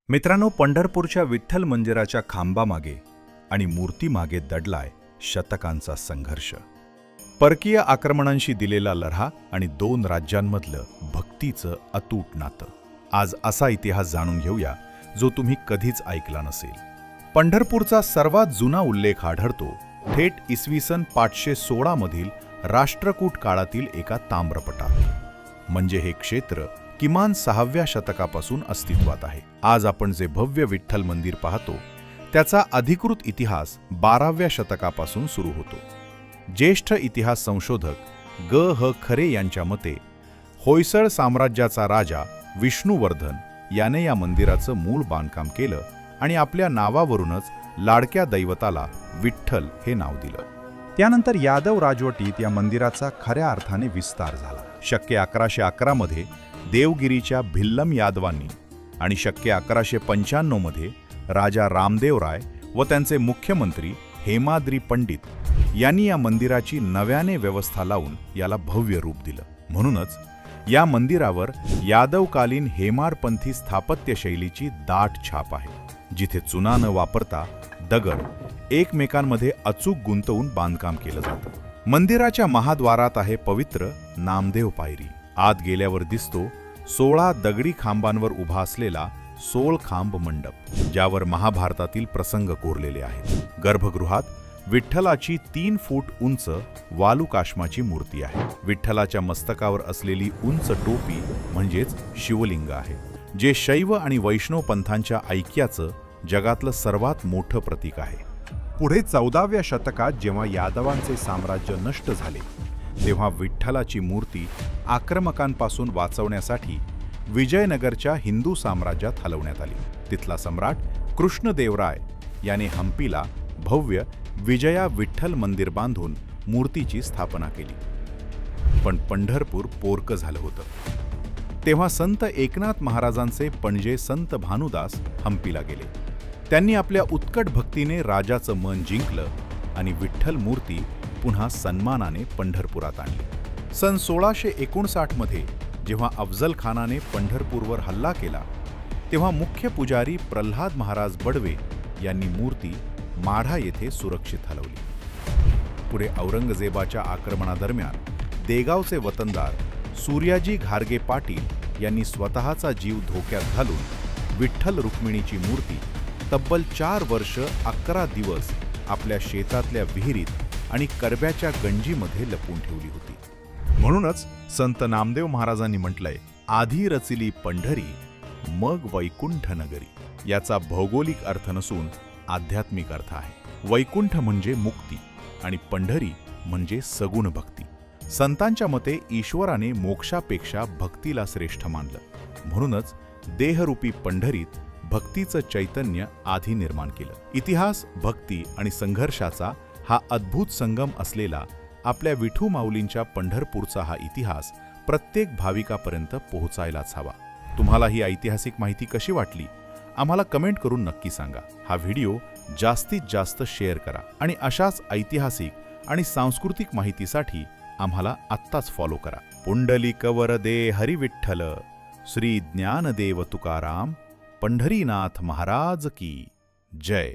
मित्रांनो, पंढरपूरच्या विठ्ठल मंदिराच्या खांबामागे आणि मूर्तीमागे दडलाय शतकांचा संघर्ष. परकीय आक्रमणांशी दिलेला लढा आणि दोन राज्यांमधलं भक्तीचं अतूट नातं. आज असा इतिहास जाणून घेऊया जो तुम्ही कधीच ऐकला नसेल. पंढरपूरचा सर्वात जुना उल्लेख आढळतो थेट इसवी सन 516 मधील राष्ट्रकूट काळातील एका ताम्रपटात. म्हणजे हे क्षेत्र किमान 6व्या शतकापासून अस्तित्वात आहे. आज आपण जे भव्य विठ्ठल मंदिर पाहतो त्याचा अधिकृत इतिहास 12व्या शतकापासून सुरू होतो. ज्येष्ठ इतिहास संशोधक ग. खरे यांच्या मते होयसळ साम्राज्याचा राजा विष्णुवर्धन याने या मंदिराचं मूळ बांधकाम केलं आणि आपल्या नावावरूनच लाडक्या दैवताला विठ्ठल हे नाव दिलं. त्यानंतर यादव राजवटीत या मंदिराचा खऱ्या अर्थाने विस्तार झाला. शके 1111 मध्ये देवगिरीच्या भिल्लम यादवांनी आणि शके 1195 मध्ये राजा रामदेव राय व त्यांचे मुख्यमंत्री हेमाद्री पंडित यांनी या मंदिराची नव्याने व्यवस्था लावून याला भव्य रूप दिलं. म्हणूनच या मंदिरावर यादवकालीन हेमाडपंथी स्थापत्य शैलीची दाट छाप आहे, जिथे चुना न वापरता दगड एकमेकांमध्ये अचूक गुंतवून बांधकाम केलं जातं. मंदिराच्या महाद्वारात आहे पवित्र नामदेव पायरी. आत गेल्यावर दिसतो 16 दगडी खांबांवर उभा असलेला 16 खांब मंडप, ज्यावर महाभारतातील प्रसंग कोरलेले आहेत. गर्भगृहात विठ्ठलाची 3 फूट उंच वालुकाश्माची मूर्ती आहे. विठ्ठलाच्या मस्तकावर असलेली उंच टोपी म्हणजेच शिवलिंग आहे, जे शैव आणि वैष्णव पंथांच्या ऐक्याचं जगातलं सर्वात मोठं प्रतीक आहे. पुढे 14व्या शतकात जेव्हा यादवांचे साम्राज्य नष्ट झाले तेव्हा विठ्ठलाची मूर्ती आक्रमकांपासून वाचवण्यासाठी विजयनगरच्या हिंदू साम्राज्यात हलवण्यात आली. तिथला सम्राट कृष्णदेवराय याने हंपीला भव्य विजया विठ्ठल मंदिर बांधून मूर्तीची स्थापना केली. पण पंढरपूर पोरकं झालं होतं. तेव्हा संत एकनाथ महाराजांचे पणजे संत भानुदास हंपीला गेले. त्यांनी आपल्या उत्कट भक्तीने राजाचं मन जिंकलं आणि विठ्ठल मूर्ती पुन्हा सन्मानाने पंढरपुरात आणली. सन 1659 मध्ये जेव्हा अफजल खानाने पंढरपूरवर हल्ला केला तेव्हा मुख्य पुजारी प्रल्हाद महाराज बडवे यांनी मूर्ती माढा येथे सुरक्षित हलवली. पुढे औरंगजेबाच्या आक्रमणादरम्यान देगावचे वतनदार सूर्याजी घारगे पाटील यांनी स्वतःचा जीव धोक्यात घालून विठ्ठल रुक्मिणीची मूर्ती तब्बल 4 वर्ष 11 दिवस आपल्या शेतातल्या विहिरीत आणि करब्याच्या गंजीमध्ये लपवून ठेवली होती. म्हणूनच संत नामदेव महाराजांनी म्हटलंय, आधी रचिली पंढरी मग वैकुंठ नगरी. याचा भौगोलिक अर्थ नसून आध्यात्मिक अर्थ आहे. वैकुंठ म्हणजे मुक्ती आणि पंढरी म्हणजे सगुण भक्ती. संतांच्या मते ईश्वराने मोक्षापेक्षा भक्तीला श्रेष्ठ मानलं. म्हणूनच देहरूपी पंढरीत भक्तीचं चैतन्य आधी निर्माण केलं. इतिहास, भक्ती आणि संघर्षाचा हा अद्भुत संगम असलेला आपल्या विठू माऊलींच्या पंढरपूरचा हा इतिहास प्रत्येक भाविकापर्यंत पोहोचायलाच हवा. तुम्हाला ही ऐतिहासिक माहिती कशी वाटली आम्हाला कमेंट करून नक्की सांगा. हा व्हिडिओ जास्तीत जास्त शेअर करा आणि अशाच ऐतिहासिक आणि सांस्कृतिक माहितीसाठी आम्हाला आत्ताच फॉलो करा. पुंडलिक वरदे हरी विठ्ठल, श्री ज्ञानदेव तुकाराम, पंढरीनाथ महाराज की जय.